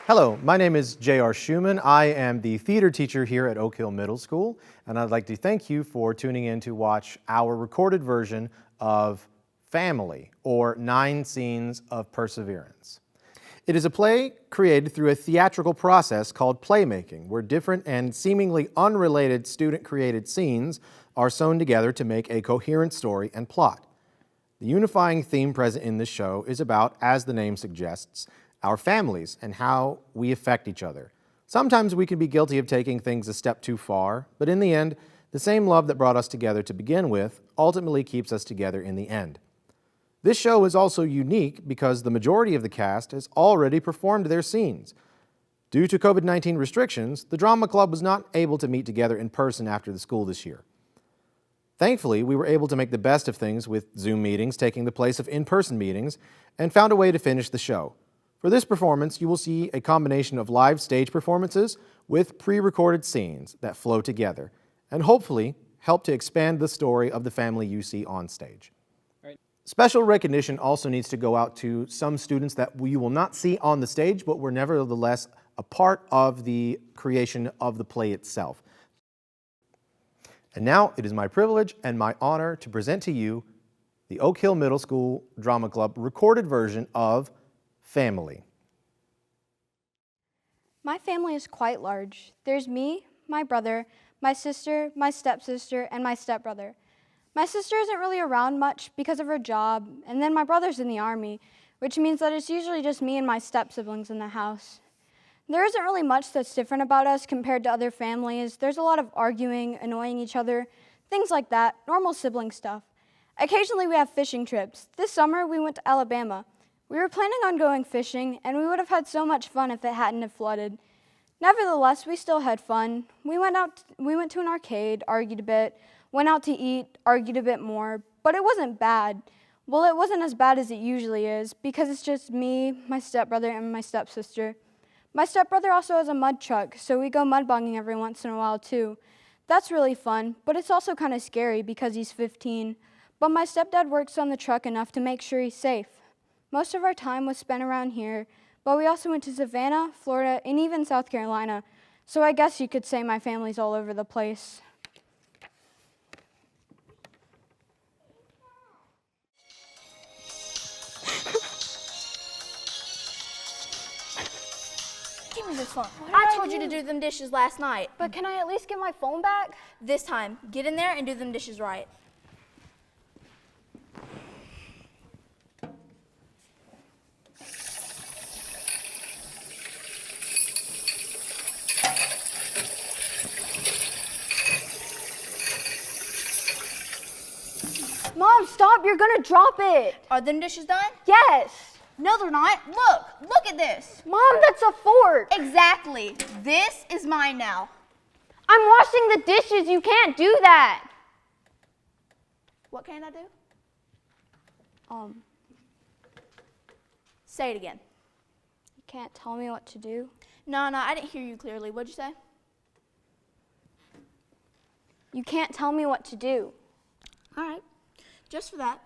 Hello, my name is J.R. Schumann. I am the theater teacher here at Oak Hill Middle School, and I'd like to thank you for tuning in to watch our recorded version of Family, or 9 Scenes of Perseverance. It is a play created through a theatrical process called playmaking, where different and seemingly unrelated student-created scenes are sewn together to make a coherent story and plot. The unifying theme present in this show is about, as the name suggests, our families and how we affect each other. Sometimes we can be guilty of taking things a step too far, but in the end, the same love that brought us together to begin with ultimately keeps us together in the end. This show is also unique because the majority of the cast has already performed their scenes. Due to COVID-19 restrictions, the drama club was not able to meet together in person after the school this year. Thankfully, we were able to make the best of things with Zoom meetings taking the place of in-person meetings and found a way to finish the show. For this performance, you will see a combination of live stage performances with pre-recorded scenes that flow together and hopefully help to expand the story of the family you see on stage. Right. Special recognition also needs to go out to some students that you will not see on the stage, but were nevertheless a part of the creation of the play itself. And now it is my privilege and my honor to present to you the Oak Hill Middle School Drama Club recorded version of Family. My family is quite large. There's me, my brother, my sister, my stepsister, and my stepbrother. My sister isn't really around much because of her job, and then my brother's in the Army, which means that it's usually just me and my step-siblings in the house. There isn't really much that's different about us compared to other families. There's a lot of arguing, annoying each other, things like that, normal sibling stuff. Occasionally we have fishing trips. This summer we went to Alabama. We were planning on going fishing, and we would have had so much fun if it hadn't have flooded. Nevertheless, we still had fun. We went to an arcade, argued a bit, went out to eat, argued a bit more, but it wasn't bad. Well, it wasn't as bad as it usually is, because it's just me, my stepbrother, and my stepsister. My stepbrother also has a mud truck, so we go mud bogging every once in a while too. That's really fun, but it's also kind of scary because he's 15. But my stepdad works on the truck enough to make sure he's safe. Most of our time was spent around here, but we also went to Savannah, Florida, and even South Carolina. So I guess you could say my family's all over the place. Give me this phone. I told you to do them dishes last night. But can I at least get my phone back? This time, get in there and do them dishes right. Mom, stop, you're gonna drop it. Are them dishes done? Yes. No, they're not. Look at this. Mom, that's a fork. Exactly. This is mine now. I'm washing the dishes, you can't do that. What can I do? Say it again. You can't tell me what to do? No, I didn't hear you clearly. What'd you say? You can't tell me what to do. All right. Just for that,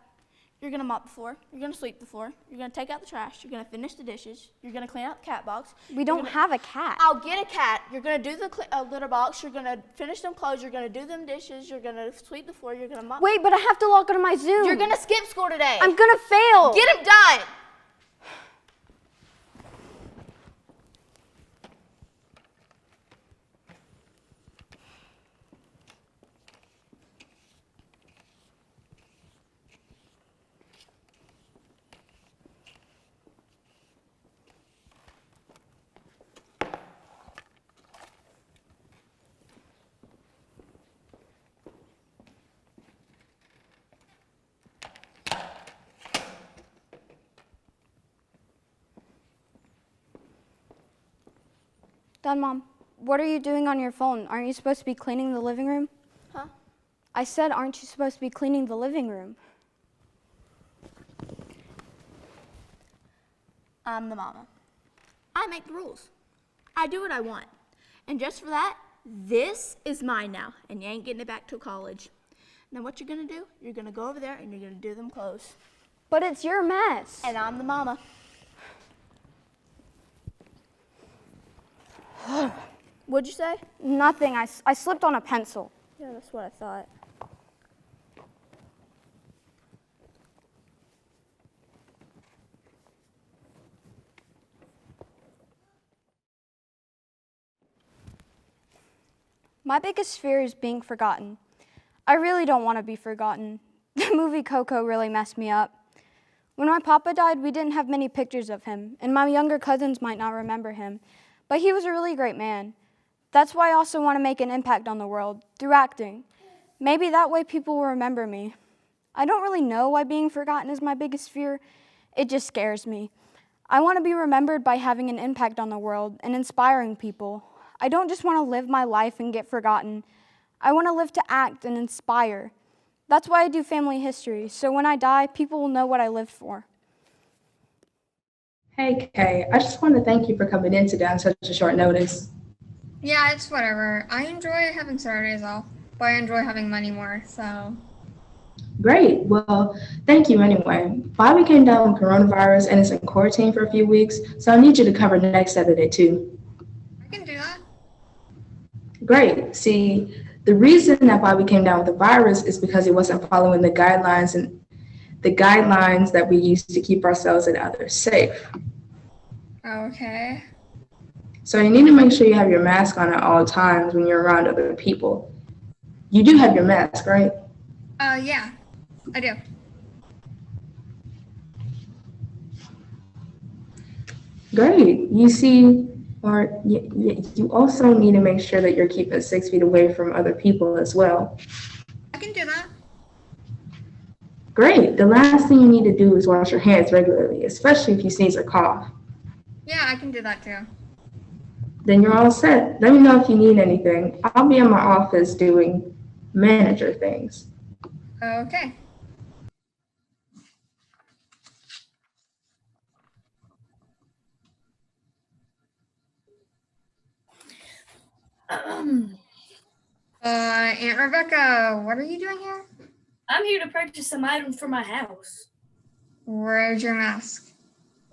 you're going to mop the floor, you're going to sweep the floor, you're going to take out the trash, you're going to finish the dishes, you're going to clean out the cat box. We don't have a cat. I'll get a cat. You're going to do the litter box, you're going to finish them clothes, you're going to do them dishes, you're going to sweep the floor, you're going to mop. Wait, but I have to log onto my Zoom. You're going to skip school today. I'm going to fail. Get them done. Dad, Mom, what are you doing on your phone? Aren't you supposed to be cleaning the living room? Huh? I said, aren't you supposed to be cleaning the living room? I'm the mama. I make the rules. I do what I want. And just for that, this is mine now, and you ain't getting it back till college. Now what you're gonna do, you're gonna go over there and you're gonna do them clothes. But it's your mess. And I'm the mama. What'd you say? Nothing. I slipped on a pencil. Yeah, that's what I thought. My biggest fear is being forgotten. I really don't want to be forgotten. The movie Coco really messed me up. When my papa died, we didn't have many pictures of him, and my younger cousins might not remember him, but he was a really great man. That's why I also want to make an impact on the world, through acting. Maybe that way people will remember me. I don't really know why being forgotten is my biggest fear. It just scares me. I want to be remembered by having an impact on the world and inspiring people. I don't just want to live my life and get forgotten. I want to live to act and inspire. That's why I do family history, so when I die, people will know what I lived for. Hey Kay, I just want to thank you for coming in today on such a short notice. Yeah, it's whatever. I enjoy having Saturdays off, but I enjoy having money more, so. Great, well, thank you anyway. Bobby came down with coronavirus and is in quarantine for a few weeks, so I need you to cover next Saturday too. I can do that. Great, see, the reason that Bobby came down with the virus is because he wasn't following the guidelines that we use to keep ourselves and others safe. Okay. So you need to make sure you have your mask on at all times when you're around other people. You do have your mask, right? Yeah, I do. Great. You also need to make sure that you're keeping 6 feet away from other people as well. I can do that. Great. The last thing you need to do is wash your hands regularly, especially if you sneeze or cough. Yeah, I can do that too. Then you're all set. Let me know if you need anything. I'll be in my office doing manager things. Okay. Aunt Rebecca, what are you doing here? I'm here to purchase some items for my house. Where's your mask?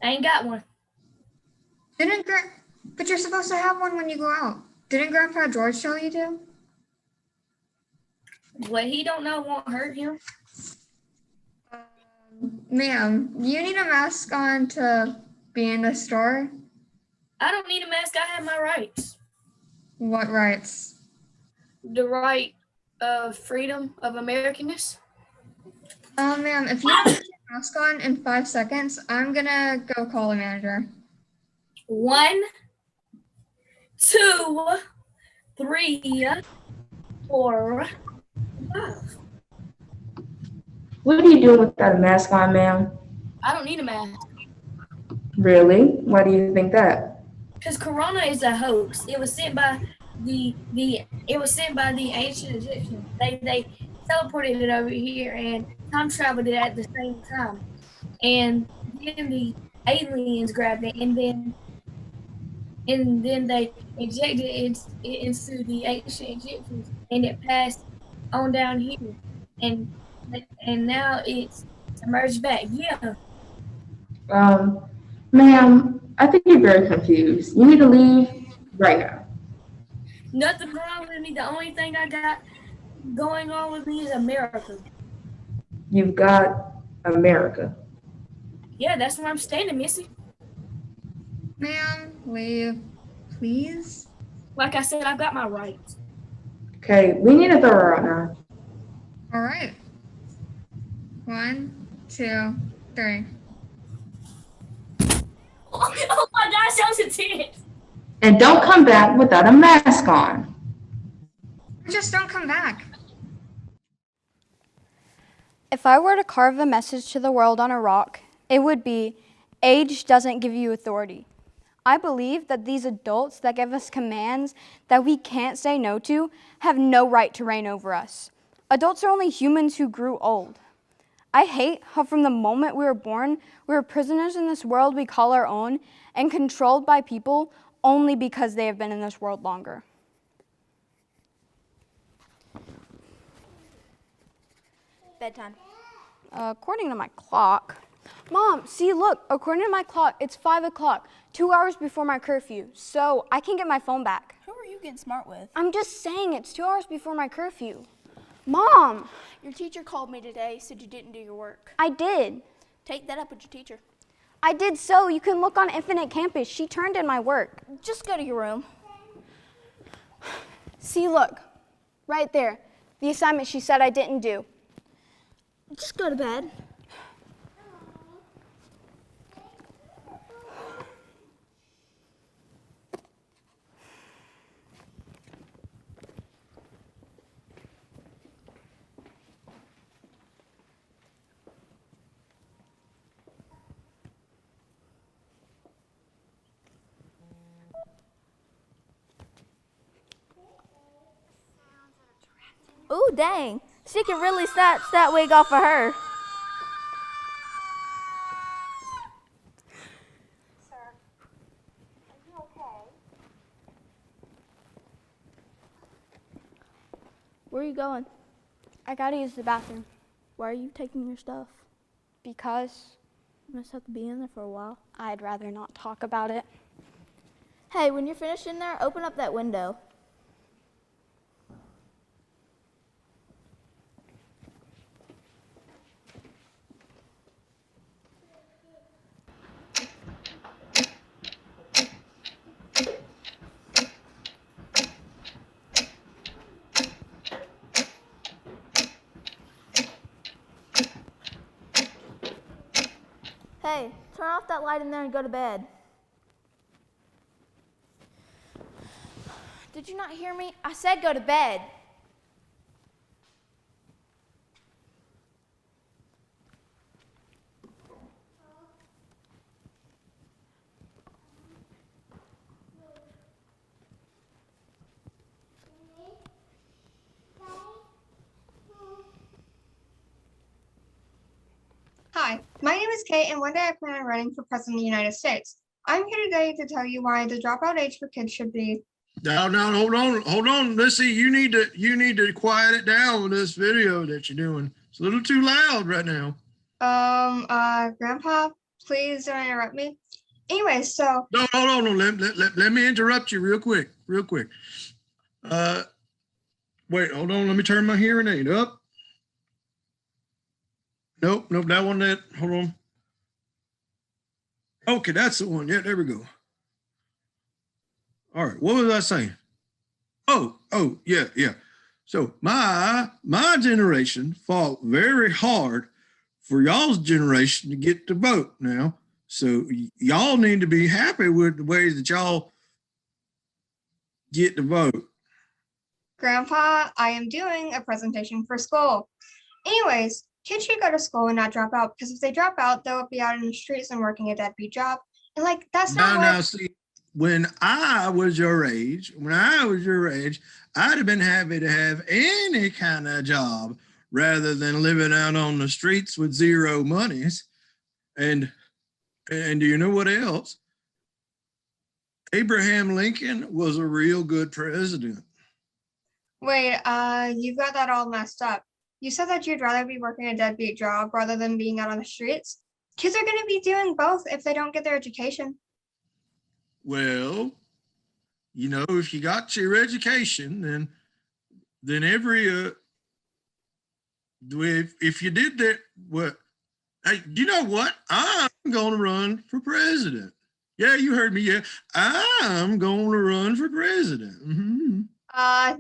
I ain't got one. But you're supposed to have one when you go out. Didn't Grandpa George tell you to? What he don't know won't hurt him. Ma'am, you need a mask on to be in the store? I don't need a mask. I have my rights. What rights? The right of freedom of Americanness. Ma'am, if you don't put your mask on in 5 seconds, I'm gonna go call a manager. 1, 2, 3, 4, 5. What are you doing without a mask on, ma'am? I don't need a mask. Really? Why do you think that? Because Corona is a hoax. It was sent by the ancient Egyptians. They teleported it over here and time traveled it at the same time. And then the aliens grabbed it and then they injected it into the ancient Egyptians and it passed on down here. And now it's emerged back. Yeah. Ma'am, I think you're very confused. You need to leave right now. Nothing wrong with me. The only thing I got going on with me is America. You've got America. Yeah, that's where I'm standing, Missy. Ma'am, leave, please. Like I said, I've got my rights. Okay, we need to throw her out now. All right. 1, 2, 3. Oh my gosh, that was intense. And don't come back without a mask on. Just don't come back. If I were to carve a message to the world on a rock, it would be, age doesn't give you authority. I believe that these adults that give us commands that we can't say no to have no right to reign over us. Adults are only humans who grew old. I hate how from the moment we were born, we were prisoners in this world we call our own and controlled by people only because they have been in this world longer. Bedtime. According to my clock, Mom, see, look, according to my clock, it's 5 o'clock, 2 hours before my curfew, so I can get my phone back. Who are you getting smart with? I'm just saying it's 2 hours before my curfew. Mom! Your teacher called me today, said you didn't do your work. I did. Take that up with your teacher. I did so. You can look on Infinite Campus. She turned in my work. Just go to your room. See, look, right there, the assignment she said I didn't do. Just go to bed. Ooh, dang. She can really snatch that wig off of her. Sir, are you okay? Where are you going? I gotta use the bathroom. Why are you taking your stuff? Because You must have to be in there for a while. I'd rather not talk about it. Hey, when you're finished in there, open up that window. Hey, turn off that light in there and go to bed. Did you not hear me? I said go to bed. Hi, my name is Kate, and one day I plan on running for President of the United States. I'm here today to tell you why the dropout age for kids should be. No, hold on. Lissy, you need to quiet it down with this video that you're doing. It's a little too loud right now. Grandpa, please don't interrupt me. Anyway, so. No, hold on. Let me interrupt you real quick. Wait, hold on. Let me turn my hearing aid up. Nope, that one, hold on. Okay, that's the one. Yeah, there we go. All right, what was I saying? Oh, yeah. So my generation fought very hard for y'all's generation to get to vote now. So y'all need to be happy with the ways that y'all get to vote. Grandpa, I am doing a presentation for school. Anyways, kids should go to school and not drop out, because if they drop out, they'll be out in the streets and working a deadbeat job. And that's not Now, see, when I was your age, I'd have been happy to have any kind of job rather than living out on the streets with zero monies. And do you know what else? Abraham Lincoln was a real good president. Wait, you've got that all messed up. You said that you'd rather be working a deadbeat job rather than being out on the streets. Kids are going to be doing both if they don't get their education. Well, if you got your education, then every if you did that, what? Hey, you know what? I'm going to run for president. Yeah, you heard me. Yeah, I'm going to run for president. Mm-hmm.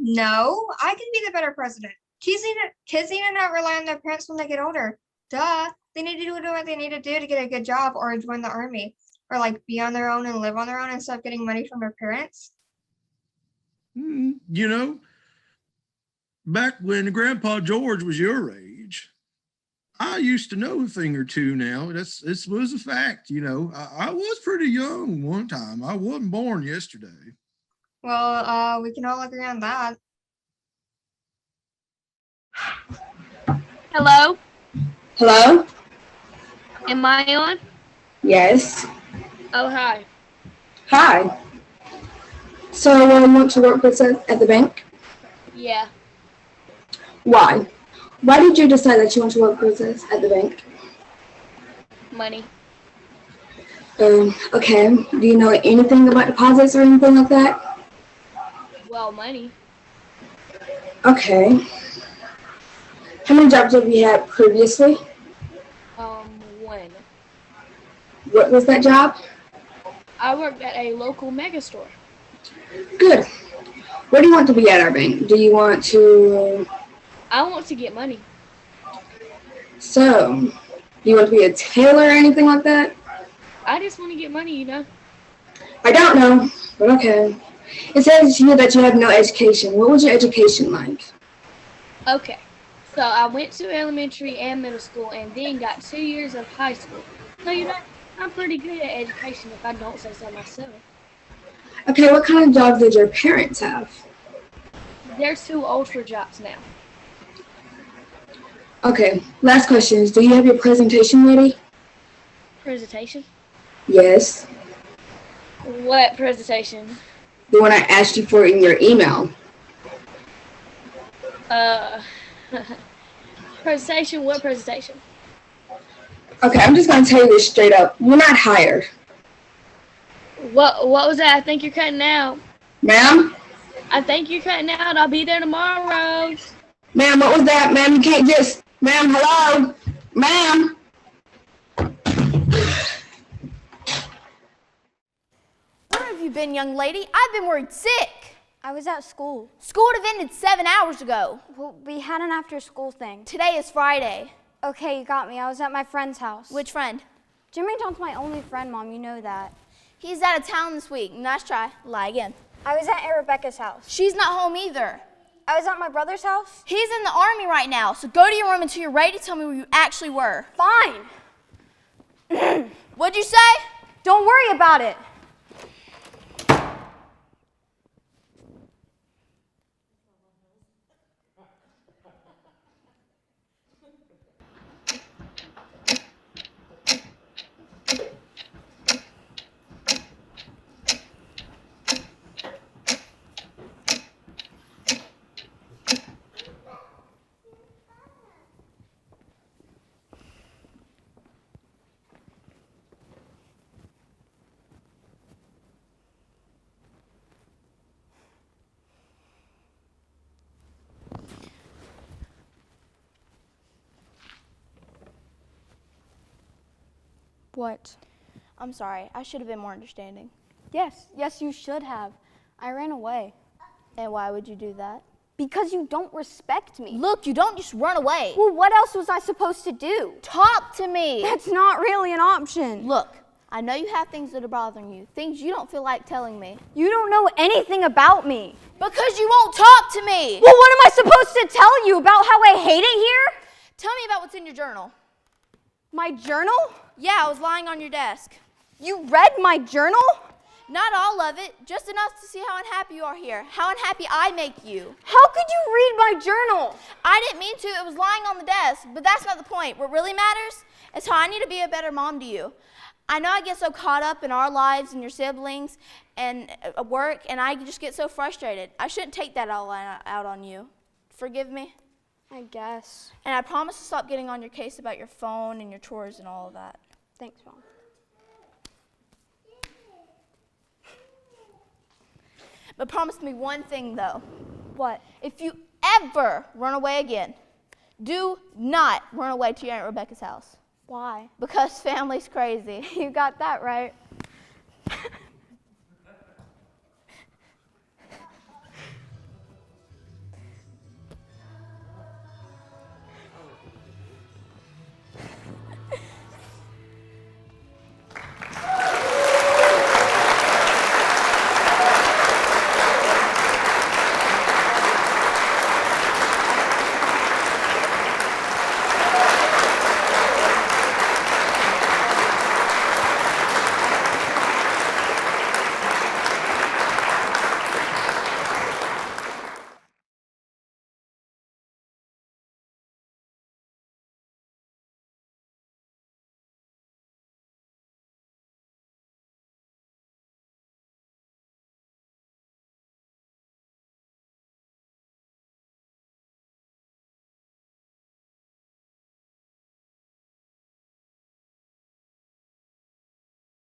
No, I can be the better president. Kids need to not rely on their parents when they get older. Duh. They need to do what they need to do to get a good job or join the army or be on their own and live on their own instead of getting money from their parents. Back when Grandpa George was your age, I used to know a thing or two now. This was a fact, I was pretty young one time. I wasn't born yesterday. Well, we can all agree on that. Hello? Hello? Am I on? Yes. Oh, hi. Hi. So you want to work with us at the bank? Yeah. Why? Why did you decide that you want to work with us at the bank? Money. Okay. Do you know anything about deposits or anything like that? Well, money. Okay. How many jobs have you had previously? One. What was that job? I worked at a local mega store. Good. Where do you want to be at our bank? Do you want to... I want to get money. So, do you want to be a tailor or anything like that? I just want to get money, you know. I don't know, but okay. It says here that you have no education. What was your education like? Okay. So I went to elementary and middle school and then got 2 years of high school. So, you know, I'm pretty good at education if I don't say so myself. Okay, what kind of jobs did your parents have? They're too old for jobs now. Okay, last question is, do you have your presentation ready? Presentation? Yes. What presentation? The one I asked you for in your email. Presentation? What presentation? Okay, I'm just going to tell you this straight up. You're not hired. What was that? I think you're cutting out. Ma'am? I think you're cutting out. I'll be there tomorrow. Ma'am, what was that? Ma'am, you can't just... Ma'am, hello? Ma'am? Where have you been, young lady? I've been worried sick. I was at school. School would have ended 7 hours ago. Well, we had an after-school thing. Today is Friday. Okay, you got me. I was at my friend's house. Which friend? Jimmy John's my only friend, Mom. You know that. He's out of town this week. Nice try. Lie again. I was at Aunt Rebecca's house. She's not home either. I was at my brother's house. He's in the army right now, so go to your room until you're ready to tell me where you actually were. Fine. What'd you say? Don't worry about it. What? I'm sorry. I should have been more understanding. Yes, you should have. I ran away. And why would you do that? Because you don't respect me. Look, you don't just run away. Well, what else was I supposed to do? Talk to me. That's not really an option. Look, I know you have things that are bothering you, things you don't feel like telling me. You don't know anything about me. Because you won't talk to me. Well, what am I supposed to tell you about how I hate it here? Tell me about what's in your journal. My journal? Yeah, it was lying on your desk. You read my journal? Not all of it, just enough to see how unhappy you are here, how unhappy I make you. How could you read my journal? I didn't mean to, it was lying on the desk, but that's not the point. What really matters is how I need to be a better mom to you. I know I get so caught up in our lives and your siblings and work, and I just get so frustrated. I shouldn't take that all out on you. Forgive me? I guess. And I promise to stop getting on your case about your phone and your chores and all of that. Thanks, Mom. But promise me one thing, though. What? If you ever run away again, do not run away to your Aunt Rebecca's house. Why? Because family's crazy. You got that right.